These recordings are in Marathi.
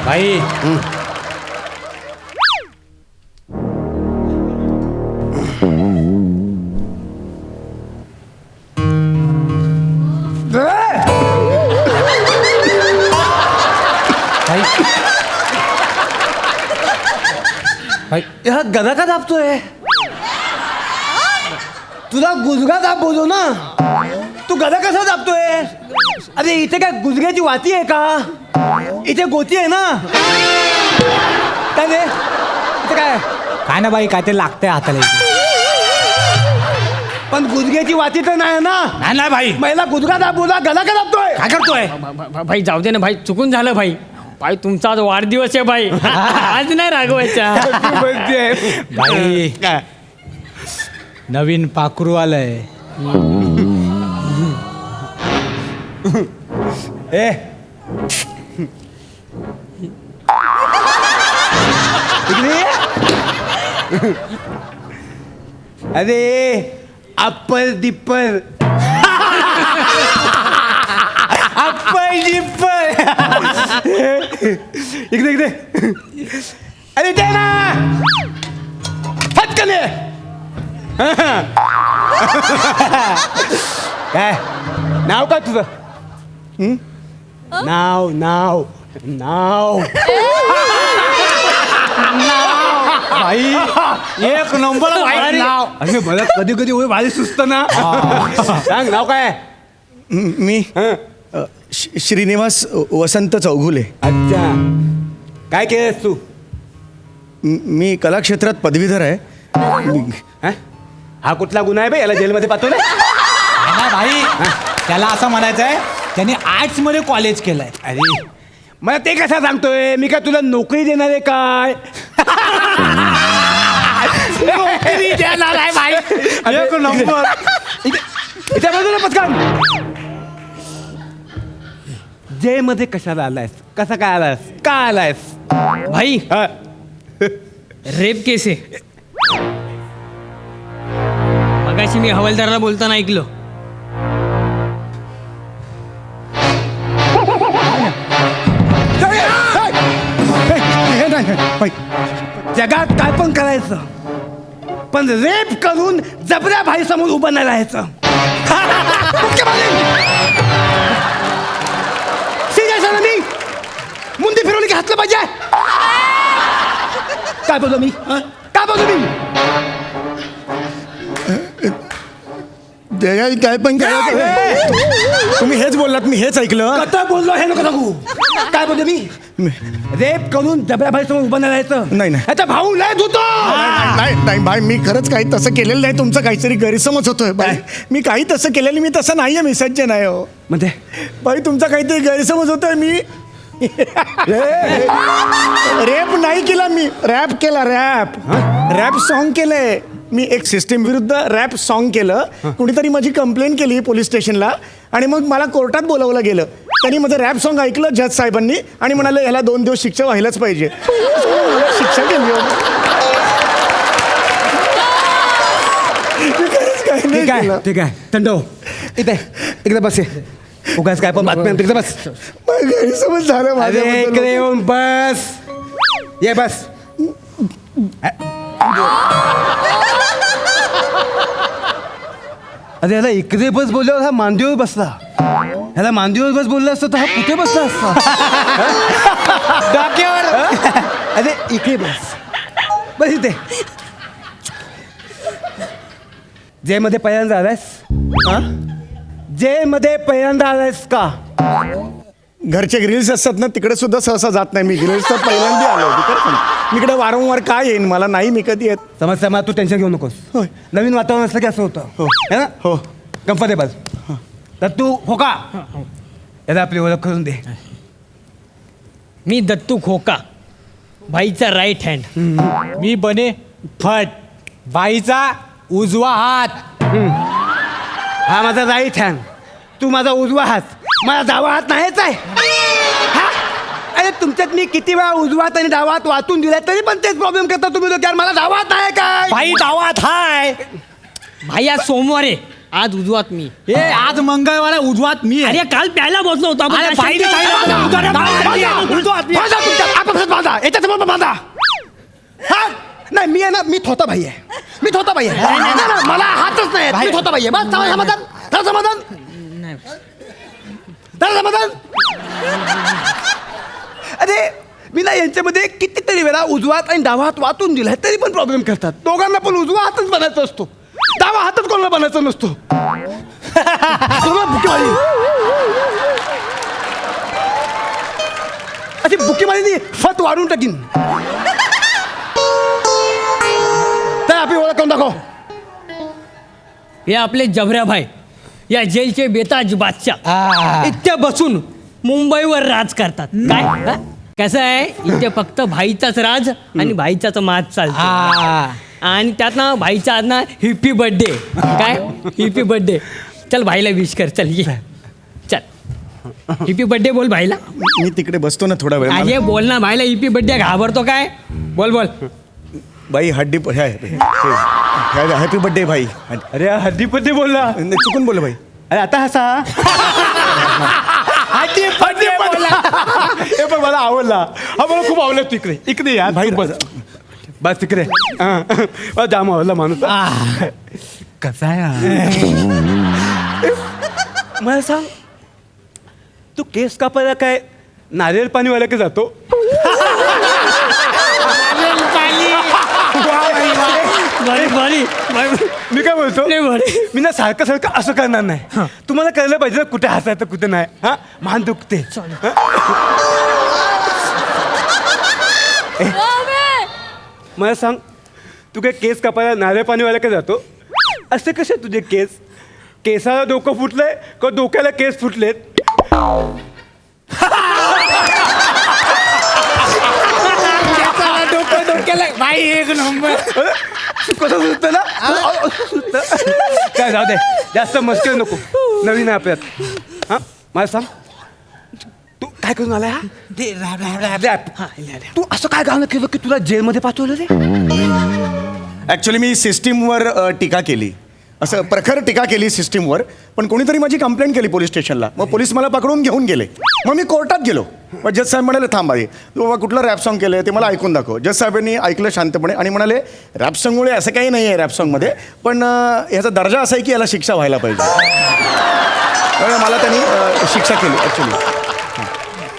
भाई भाई हा गदा का दाबतोय? तुला गुजगा दाब बोलू ना. तू गदा कसा दाबतोय? अरे इथे काय गुजग्याची वाती आहे का? इथे गोती आहे ना. काय रे इथे काय ना भाई काय ते लागतंय हाताला इथे. पण गुजग्याची वाती तर नाही ना. नाही भाई महिला गुजगा दाब बोला गदा का दाबतोय? काय करतोय? भाई जाऊ दे ना भाई, चुकून झालं भाई. भाई तुमचा आज वाढदिवस आहे भाई. आज नाही रागवायचा. भाई नवीन पाखरू आलंय. ए इकडे ये. अरे अप्पर दिप्पर अप्पर दिप्पर इकडे इकडे. अरे दे ना फटकन ये. काय नाव काय तुझं? नाव नाव नाव भाई एक नंबर भाई नाव. अरे मला कधी कधी होय भारी सुचत ना. सांग नाव काय? मी श्रीनिवास वसंत चौगुले. अच्छा काय केलंस तू? मी कला क्षेत्रात पदवीधर आहे. हा? हा कुठला गुन्हा आहे बे? याला जेलमध्ये पाठवलंय? नाही भाई त्याला असं म्हणायचं आहे त्याने आर्ट्स मध्ये कॉलेज केलंय. अरे मला ते कसं सांगतोय? मी काय तुला नोकरी देणार आहे काय? नोकरी देणार आहे भाई. एक नंबर. इथे बाजूला पटकन. जे मध्ये कशाला आलायस? कसा काय आलायस? का आलायस? भाई हा. रेप केस आहे. मगाशी मी हवालदाराला बोलताना ऐकलो. जगात काय पण करायचं पण रेप करून जबऱ्या भाई समोर उभं नाही राहायचं. सिरियस आहे ना मी? मुंडी फिरवली की हसलं पाहिजे. काय बोललो मी? काय बोललो मी? काय पण तुम्ही हेच बोललात, मी हेच ऐकलं. कथा बोललो हे नको सांगू. काय बोललो मी? रेप करून जबऱ्या भाई समोर उभं नाही राहायचं. नाही, नाही. आता भाऊ लय धुतो. नाही नाही भाई, मी खरंच काही तसं केलेलं नाही. तुमचं काहीतरी गैरसमज होतोय भाई. मी काही तसं केलेलं, मी तसं नाहीये. मी सज्ज नाही हो म्हणजे भाई. तुमचा काहीतरी गैरसमज होतोय. मी रेप नाही केला, मी रॅप केला. रॅप सॉन्ग केलंय मी. एक सिस्टीम विरुद्ध रॅप सॉन्ग केलं. कुणीतरी माझी कंप्लेंट केली पोलीस स्टेशनला आणि मग मला कोर्टात बोलावलं गेलं. त्यांनी माझं रॅप सॉन्ग ऐकलं जज साहेबांनी आणि म्हणाले ह्याला 2 दिवस शिक्षा व्हायलाच पाहिजे. शिक्षा केली. ठीक आहे ठीक आहे थंड हो. इथे इकडे बस. उगाच काय पण बातम्या तिकडे बस. गैरसमज झालं अरे माझ्या. इकडे येऊन बस. ये बस. अरे ह्याला इकडे बस बोलल्यावर हा मांडीवर बसला. ह्याला मांडीवर बस बोलला असतं तर हा कुठे बसला असता? डोक्यावर. अरे इकडे बस. बस इथे. जे मध्ये पहिल्यांदा आलायस? जे मध्ये पहिल्यांदा आलायस का? घरचे ग्रिल्स असतात ना, तिकडे सुद्धा सहसा जात नाही मी. ग्रिल्स तर पहिल्यांदा आलो. मी इकडे वारंवार काय येईन? मला नाही, मी कधी येत. समजतं मला. तू टेन्शन घेऊ नकोस. होय. नवीन वातावरण असलं की असं होतं. हो. है ना? हो. कम्फर्टेबल. तर तू हो का? याला आपली ओळख करून दे. मी दत्तू खोका, भाईचा राईट हँड. मी बने फट, बाईचा उजवा हात. हा माझा राईट हँड. तू माझा उजवा हात. मला डावा हात नाहीच आहे. हा? अरे तुमच्यात मी किती वेळा उजवा हात आणि डावा हात वाटून दिला तरी पण तेच प्रॉब्लेम करता तुम्ही लोक. यार मला डावा हात आहे काय? बाई डावा हात हाय. भाई आज सोमवार आहे. आज उजवात मी. ए आज मंगळवार आहे, उजवात मी आहे. अरे काल प्यायला बसलो होतो आपण. अरे, त्या बाईने शांती सांगितलं होता. होतं, उजवात बांधा, उलटो आत बांधा तुमच्या आपापसात बांधा याच्यासमोर पण बांधा. हा नाही मी आहे ना मी थोता भाई आहे. मी थोता भाई आहे. नाही, नाही, मला हातच नाही आहेत. मी थोता भाई आहे. बस समाधान झालं समाधान झालं समाधान. अरे मी ना यांच्यामध्ये कितीतरी वेळा उजवा हात आणि डावा हात वाटून दिलाय तरी पण प्रॉब्लेम करतात. दोघांना पण उजवा हातच बनायचा असतो, डावा हातच कोणाला बनायचा नसतो. बुकीमारी अशी बुकीमारी फत वाढून टाकीन. तर आपली ओळख करून दाखव. हे आपले जबऱ्या भाई, या जेलचे बेताज बादशाह. इथे बसून मुंबईवर राज करतात. काय हा? कसं आहे, इथे फक्त भाईचाच राज आणि भाईचाच माज चालतो. आणि त्यात ना भाईच्या आज ना हिप्पी बर्थडे. काय हिप्पी बर्थडे. चल भाईला विश कर. चल ये चल हिप्पी बर्थडे बोल भाईला. मी तिकडे बसतो ना थोडा वेळ. अरे बोल ना भाईला. हिप्पी बर्थडे घाबरतो काय. बोल बोल. भाई हड्डी हॅपी बर्थडे भाई. अरे हद्दी पद्दी बोलला. चुकून बोल भाई. अरे आता हसा. हे पण मला आवडला. हा मला खूप आवडला. तिकडे इकडे या भाई, तू बस बस तिकडे. हा जाम आवडला माणूस. कसा आहे मला सांग, तू केस कापायला काय नारियल पाणीवाला की जातो? मी काय बोलतो, मी ना सारखं सारखं असं करणार नाही. तुम्हाला कळलं पाहिजे ना कुठे हसायचं कुठे नाही. हा मान दुखते. मला सांग, तू काय केस कापायला नारळ पाणीवाला का जातो? असे कसे तुझे केस? केसाला डोकं फुटलंय का डोक्याला केस फुटलेत? भाई एक नंबर. कसं सुचतं ना? काय जाऊ दे, जास्त मस्ती नको. नवीन आहे आपल्यात. हा मला सांग, तू काय करून आलाय? हा तू असं काय गाणं केलं की तुला जेलमध्ये पाठवलं रे? ॲक्च्युली मी सिस्टीमवर टीका केली, असं प्रखर टीका केली सिस्टीमवर. पण कोणीतरी माझी कंप्लेंट केली पोलीस स्टेशनला. मग पोलीस मला पकडून घेऊन गेले. मग मी कोर्टात गेलो. मग जज साहेब म्हणाले थांब आहे, तू बाबा कुठलं रॅप सॉन्ग केलं ते मला ऐकून दाखव. जज साहेबांनी ऐकलं शांतपणे आणि म्हणाले रॅप सॉन्गमुळे असं काही नाही आहे रॅप सॉन्गमध्ये, पण ह्याचा दर्जा असा आहे की याला शिक्षा व्हायला पाहिजे. त्यामुळे मला त्यांनी शिक्षा केली ॲक्च्युली.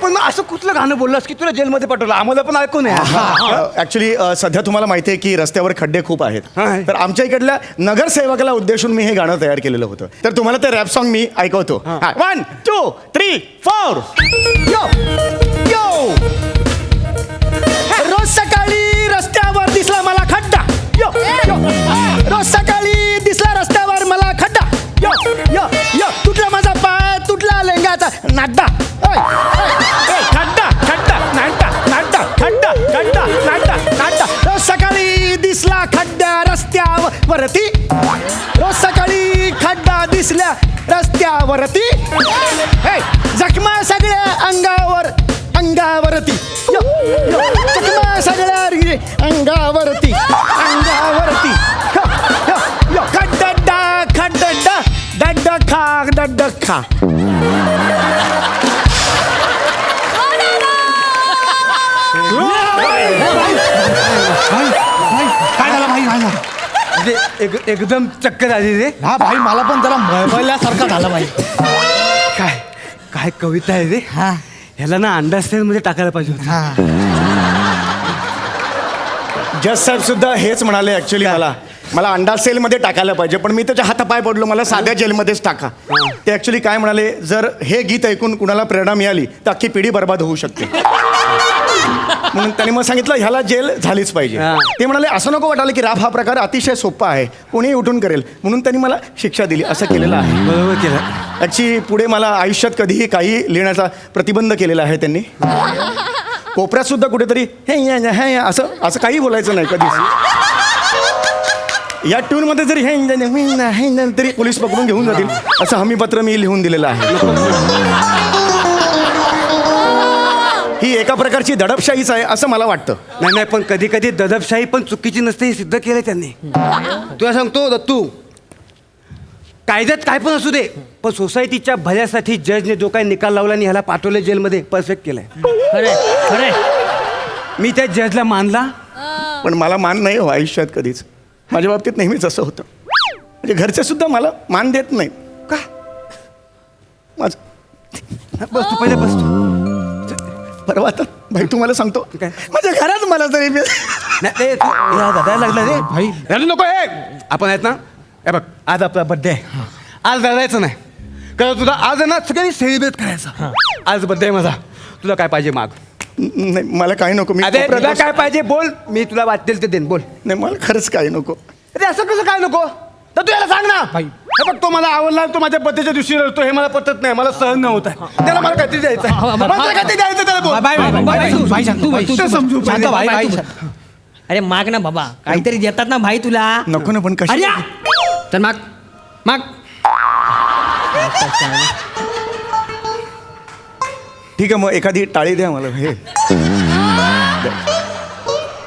पण मग असं कुठलं गाणं बोललास की तुला जेलमध्ये पाठवलं? आम्हाला पण ऐकून ॲक्च्युली सध्या तुम्हाला माहिती आहे की रस्त्यावर खड्डे खूप आहेत. हां. तर आमच्या इकडल्या नगरसेवकाला उद्देशून मी हे गाणं तयार केलेलं होतं. तर तुम्हाला ते रॅप सॉन्ग मी ऐकवतो. 1 2 3 4. यो यो रोज सकाळी रस्त्यावर दिसला मला खड्डा. यो यो रोज सकाळी दिसला रस्त्यावर मला खड्डा. यो यो यो तुटला माझा पाय, तुटला लेंगाचा नाड्डा. खड्डा खड्डा नाड्डा नाड्डा खड्डा खड्डा नाड्डा नाड्डा. रोज सकाळी दिसला खड्डा रस्त्यावरती. रोज सकाळी खड्डा दिसल्या रस्त्यावरती. जखमा सगळ्या अंगावरती. यो यो जखमा सगळ्या अंगावरती अंगावरती. यो यो खड्डा खड्डा डड्डा खा डड्डा खा. काय झालं भाई? काय झालं? म्हणजे एकदम चक्कर आली रे. हा भाई मला पण जरा मळमळल्यासारखं झालं भाई. काय काय कविता आहे रे. हा ह्याला ना अंडरस्टँड मध्ये टाकायला पाहिजे होतं. हा. जज साहेब सुद्धा हेच म्हणाले ॲक्च्युली मला अंडा सेलमध्ये टाकायला पाहिजे, पण मी त्याच्या हातापाय पडलो, मला साध्या जेलमध्येच टाका. ते ॲक्च्युली काय म्हणाले, जर हे गीत ऐकून कुणाला प्रेरणा मिळाली तर अख्खी पिढी बर्बाद होऊ शकते. म्हणून त्यांनी मग सांगितलं ह्याला जेल झालीच पाहिजे. ते म्हणाले असं नको वाटायला की रॅप हा प्रकार अतिशय सोपा आहे, कोणीही उठून करेल, म्हणून त्यांनी मला शिक्षा दिली. असं केलेलं आहे. बरोबर केलं. ॲक्च्युली पुढे मला आयुष्यात कधीही काही लिहिण्याचा प्रतिबंध केलेला आहे त्यांनी. कोपऱ्यात सुद्धा कुठेतरी हे असं काही बोलायचं नाही कधीच. या ट्यूनमध्ये जरी हे तरी पोलीस पकडून घेऊन जातील असं हमीपत्र मी लिहून दिलेलं आहे. ही एका प्रकारची दडपशाहीच आहे असं मला वाटतं. नाही पण कधी कधी दडपशाही पण चुकीची नसते हे सिद्ध केलं त्यांनी. तुला सांगतो दत्तू, कायद्यात काय पण असू दे, पण सोसायटीच्या भल्यासाठी जजने जो काही निकाल लावला आणि ह्याला पाठवलं जेलमध्ये, परफेक्ट केलंय. खरंय खरंय. मी त्या जजला मानला. पण मला मान नाही हो आयुष्यात कधीच. माझ्या बाबतीत नेहमीच असं होतं. म्हणजे घरचे सुद्धा मला मान देत नाही. का? माझं बस तू पहिले बस तू. परवा आता भाई तुम्हाला सांगतो काय? माझ्या घरात मला तरी नाही ते दादा लागला रे भाई. रडू नको. आपण आहेत ना, हे बघ आज आपला बर्थडे आहे. आज रडायचं नाही, कारण तुला आज आहे ना सगळ्यांनी सेलिब्रेट करायचं. आज बर्थडे आहे माझा. तुला काय पाहिजे माग. नाही मला काही नको. मी अरे कोपऱ्यात तुला बस- काय पाहिजे बोल, मी तुला वाटेल ते देईन. बोल. नाही मला खरंच काही नको. अरे असं कसं काय नको, तर तू याला सांग ना. बाई. हे बघ तो मला आवडला, तो माझ्या बर्थडेच्या दिवशी रडतो, हे मला पटत नाही. मला सहन न होत आहे. त्याला मला काहीतरी द्यायचं आहे. मला काहीतरी द्यायचं त्याला बोल. बाय बाय बाय बाय भाई शांत भाई. ते समजू शांत भाई बाई, भाई तू- शांत. अरे माग ना बाबा, काहीतरी देतात ना भाई तुला. नको ना पण कशी अरे तर माग माग. ठीक आहे मग एखादी टाळी द्या मला. हे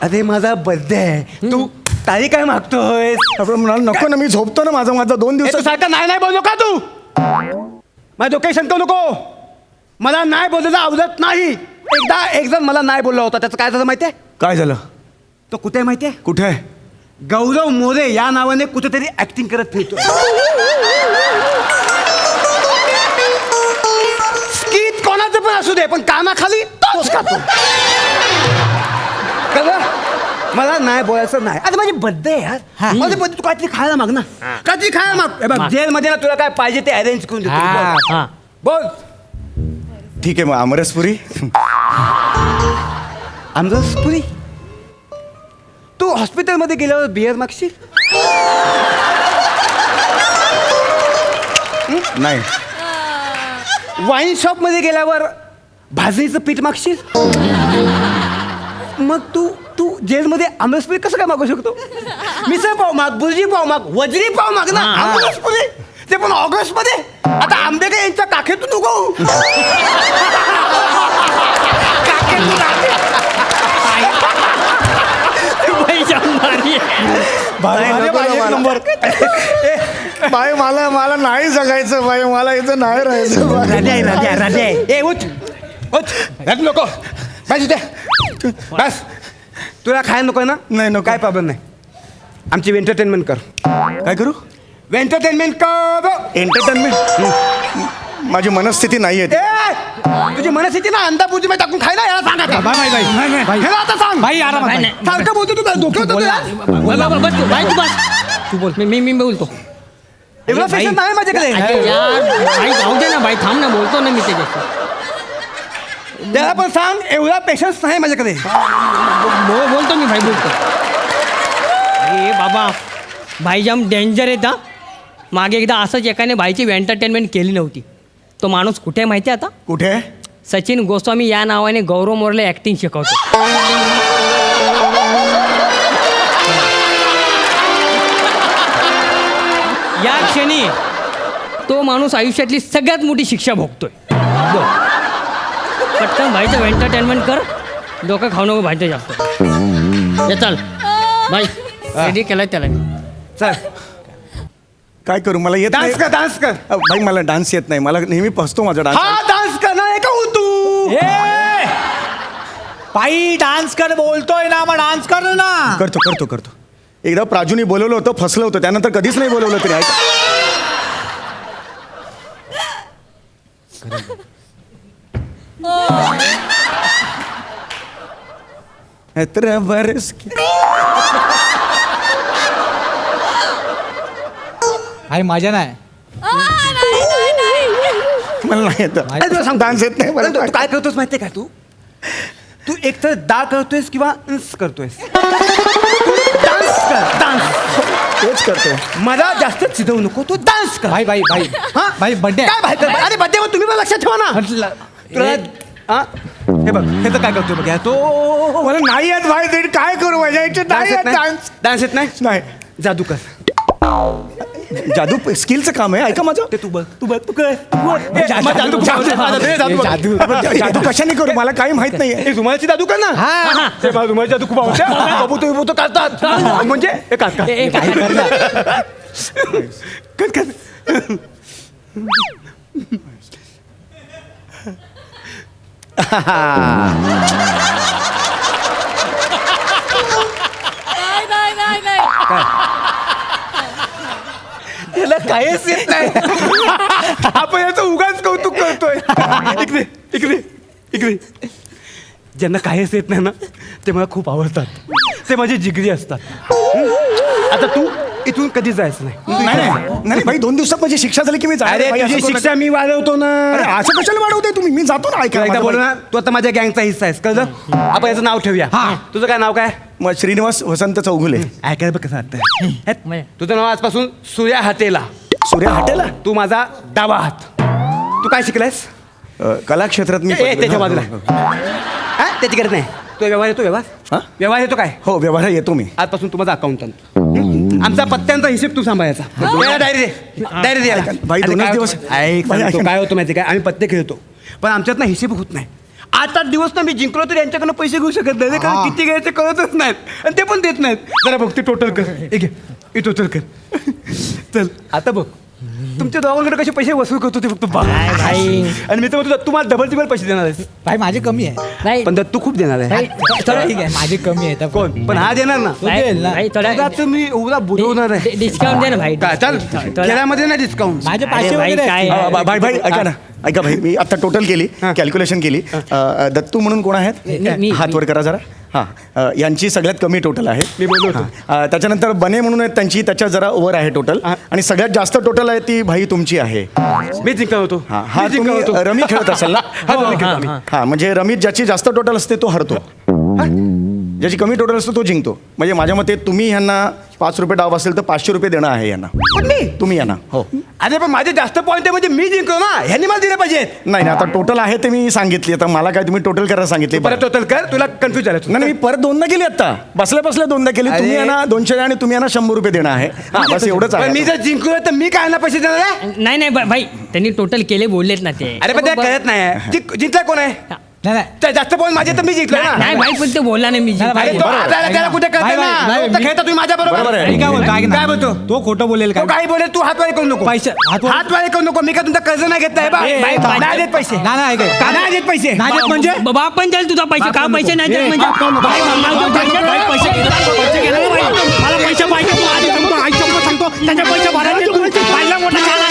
अरे माझा बर्थडे आहे, तू तारी काय मागतोय. आपण म्हणाल नको ना, मी झोपतो ना माझा 2 दिवसात. सारखं नाही नाही बोलू का तू. माझं डोके शंका नको. मला नाही बोललेलं आवडत नाही. एक जण मला नाही बोलला होता, त्याचं काय झालं माहितीये. काय झालं? तो कुठे आहे माहितीये. कुठे आहे? गौरव मोरे या नावाने कुठेतरी ऍक्टिंग करत फिरतो. स्किट कोणाचं पण असू दे, पण कानाखाली तोच खातो. कळलं? मला नाही बोलायचं नाही. आता माझी बर्थडे यार, माझी बर्थडे तू काहीतरी खायला माग ना. काहीतरी खायला माग. हे बघ जेलमध्ये ना तुला काय पाहिजे ते अरेंज करून देतो. बोल. हा. बोल. ठीक आहे मग आमरसपुरी. आमरसपुरी. तू हॉस्पिटलमध्ये गेल्यावर बिअर मागशील. नाही वाईन शॉपमध्ये गेल्यावर भाजणीचं पीठ मागशील. मग तू तू जेलमध्ये आमरसपुरी कसं काय मागू शकतो. मिसळ पाव माग, बुर्जी पाव माग, वजरी पाव माग ना. आमरसपुरी ते पण ऑगस्ट मध्ये. आता आंबेडकर यांच्या काखेतून उगवू. काखेतून आंबे. भाई जाम भारी आहे. भाई, नको भाई, ना एक मला. नंबर. बाई मला नाही जगायचं बाई. मला इथं नाही राहायचं बाई. राधे ए उठ उठ. रड नको. बस इथे बस. तुला खायला नको ना. नाही, नको. काय प्रॉब्लेम नाही. आमची एंटरटेनमेंट कर. काय करू? एंटरटेनमेंट कर. एंटरटेनमेंट. माझी मनस्थिती नाही आहे. ए, तुझी मनस्थिती ना अंदापूर्ती मध्ये टाकून खायला याला सांगा का? Bye bye bye bye. ह्याला आता सांग. भाई आरामात नाही, भाई. नाही. सारखं बोलतो तू डोक्यात होतं बोल तुला? ना. बस तू, भाई तू बस. तू बोल, मी बोलतो. एवढं अरे भाई. पेशन्स नाही माझ्याकडे. अरे यार भाई जाऊ दे ना भाई, थांब ना, बोलतो ना मी त्याच्याशी. त्याला पण सांग एवढा पेशन्स नाही माझ्याकडे. बोलतो मी भाई, बोलतो. अरे बाबा, भाई जाम डेंजर आहे. मागे एकदा असंच एकाने भाईची एंटरटेनमेंट केली नव्हती. तो माणूस कुठे आहे माहिती आहे आता. कुठे आहे? सचिन गोस्वामी या नावाने गौरव मोरले ऍक्टिंग शिकवतो. या क्षणी तो माणूस आयुष्यातली सगळ्यात मोठी शिक्षा भोगतोय. बोल. पटकन भाईचं एंटरटेनमेंट कर. डोकं खाऊ नको भाईचं जास्त. ये चल भाई, रेडी केलाय त्याला मी. चल काय करू? मला येत नाही. डान्स कर डान्स कर. भाई मला डान्स येत नाही. मला नेहमी फसतो माझा डान्स. हा डान्स करणार आहे का हो तू. ए! भाई डान्स कर बोलतोय ना, मग डान्स कर ना. करतो. एकदा प्राजूनी बोलवलं होतं, फसलं होतं. त्यानंतर कधीच नाही बोलवलं तरी. ऐका बरस भाई मजा नाही. मला नाही येत. अरे तुला सांग डान्स येत नाही मला. तू काय करतोस माहितीये का. तू एकतर डा करतोयस किंवा इंस करतोयस. डान्स कर डान्स. तेच करतो. मला जास्त चिडवू नको. तू डान्स कर. भाई भाई भाई हा? भाई बर्थडे काय भाई कर. अरे बड्डे तुम्ही पण लक्षात ठेवा ना. म्हटलं तुला हा? हे बघ हे तर काय करतोय बघ. तो मला नाही येत भाई. तरी काय करू माझ्या याच्यात नाही येत डान्स. डान्स येत नाही. नाही. जादू कर. जादू स्किलचं काम आहे. ऐका माझं. ते तू बघ तू कर. जादू कशाने करू? मला काही माहित नाहीये. रुमालाची जादू कर ना. हा. ते मला रुमालाची जादू खूप आवडते. बाबू तू करतात म्हणजे हे काढ. ए, काय करणार? त्याला काहीच येत नाही. आपण याचं उगाच कौतुक करतोय. इकडे इकडे इकडे. ज्यांना काहीच येत नाही ना ते मला खूप आवडतात. ते माझे जिगरी असतात. आता तू इथून कधी जायचं नाही. नाही भाई 2 दिवसात माझी शिक्षा झाली की मी जाणार अरे भाई, तुझी असं करू शिक्षा मी वाढवतो ना. नका. अरे असं कशाला वाढवते तुम्ही? मी जातो ना एकदा ऐका बोल ना. तू आता माझ्या गँगचा हिस्सा आहेस कळलं. आपण याचं नाव ठेवूया. तुझं काय नाव काय? मग श्रीनिवास वसंत चौगुले. ऐकायला बघ कसं वाटतं. तुझं नाव आजपासून सूर्या हातेला. सूर्य हॉटेला तू माझा डावा हात. तू काय शिकलायस? कला क्षेत्रात मी त्याच्या बाजूला हा त्याची गरज नाही. तो व्यवहार येतो हा? व्यवहार येतो काय? हो व्यवहार येतो मी. आजपासून तू माझा अकाउंटंट. आमचा पत्त्यांचा हिशेब तू सांभाळायचा. डायरी दे डायरी दे याला. भाई, अरे 2च काय दिवस. होतं? ऐक, भाई, सांगतो, ऐका. काय होतं माहिती काय? आम्ही पत्ते खेळतो पण आमच्यात ना हिशेब होत नाही. 8 दिवस ना मी जिंकलो तर यांच्याकडनं पैसे घेऊ शकत नाही. कारण किती घ्यायचे कळतच नाहीत आणि ते पण देत नाहीत. जरा बघ ते टोटल कर. हे टोटल कर. चल आता बघ तुमच्या दोघांकडे कसे पैसे वसूल करतो ते फक्त बघ. भाई. आणि मी तर म्हणतो तुम्हाला डबल पैसे देणार आहेस. भाई माझे कमी आहे. नाही पण दत्तू खूप देणार आहे. चला ठीक आहे माझे कमी आहे. कोण? पण हा देणार ना. तो देईल ना. भाई थोडा तुला तुम्ही एवढा बुडवणार आहे. डिस्काउंट दे ना भाई. काय चाल खेळामध्ये ना डिस्काउंट. माझे अरे 500 भाई, वगैरे काय? आहेत. भाई भाई ऐका ना ऐका भाई मी आता टोटल केली कॅल्क्युलेशन केली. दत्तू म्हणून कोण आहेत? मी- हात वर करा जरा. हां यांची सगळ्यात कमी टोटल आहे. मी बोललो होतो. त्याच्यानंतर बने म्हणून आहेत त्यांची त्याच्या जरा वर आहे टोटल. आणि सगळ्यात जास्त टोटल आहे ती भाई तुमची आहे. मी जिंकलो होतो. हा मी जिंकलो तुम्ही होतो. रमी खेळत असाल ना? हा, रमी खेळतो आम्ही. हा म्हणजे रमी ज्याची जास्त टोटल असते तो हरतो. ज्याची कमी टोटल असतो तो जिंकतो. म्हणजे माझ्या मते तुम्ही ह्यांना 5 रुपये डाव असेल तर 500 रुपये देणं आहे यांना. पण मी तुम्ही यांना हो. अरे पण माझे जास्त पॉईंट आहे म्हणजे मी जिंकलो ना. ह्यांनी मला दिले पाहिजेत. नाही नाही आता टोटल आहे ते मी सांगितली. आता मला काय तुम्ही टोटल करायला सांगितले. परत टोटल कर. तुला कन्फ्युज झालं. नाही नाही, मी परत 2दा केली आता बसल्या बसल्या 2दा केली. अरे. तुम्ही यांना 200 आणि तुम्ही यांना 100 रुपये देणं आहे. हा बस एवढंच पण मी आहे. जर जिंकलो तर मी काय ना पैसे देणार आहे? नाही नाही भाई त्यांनी टोटल केले बोललेत ना ते. अरे पण ते कळत नाही. जिंकला कोण आहे? नाही नाही त्या जास्त पॉईंट माझे तर मी जिंकलो ना. नाही भाई पण ते बोलला नाही मी नाही, अरे भाई, तो बरोबर. हाताला त्याला कुठे कळतं भाई, ना. भाई, तो तर मी- खेळता तुम्ही माझ्या बरोबर बरोबर. आहे. मी काय बोलतो ऐक ना. काय बोलतो? तो खोटं बोलेल तो काय? काही बोलेल तू हातवारे करू नको. पैसे हातवर- हातवारे करू नको. मी काय तुमचा कर्ज नाही घेत नाही बा. ए, भाई, नाही देत पैसे. नाही नाही ऐक का नाही देत पैसे? नाही देत म्हणजे बाप पण द्याल तुझा पैसे. का पैसे नाही देत ए, म्हणजे बाप नको. भाई, मला पैसे पैसे घेणार ना भाई. मला पैसे पाहिजे. तू आधी सांगतो आई सांगतो त्याचे पैसे भरायचे. तू पहिला मोठा झाला.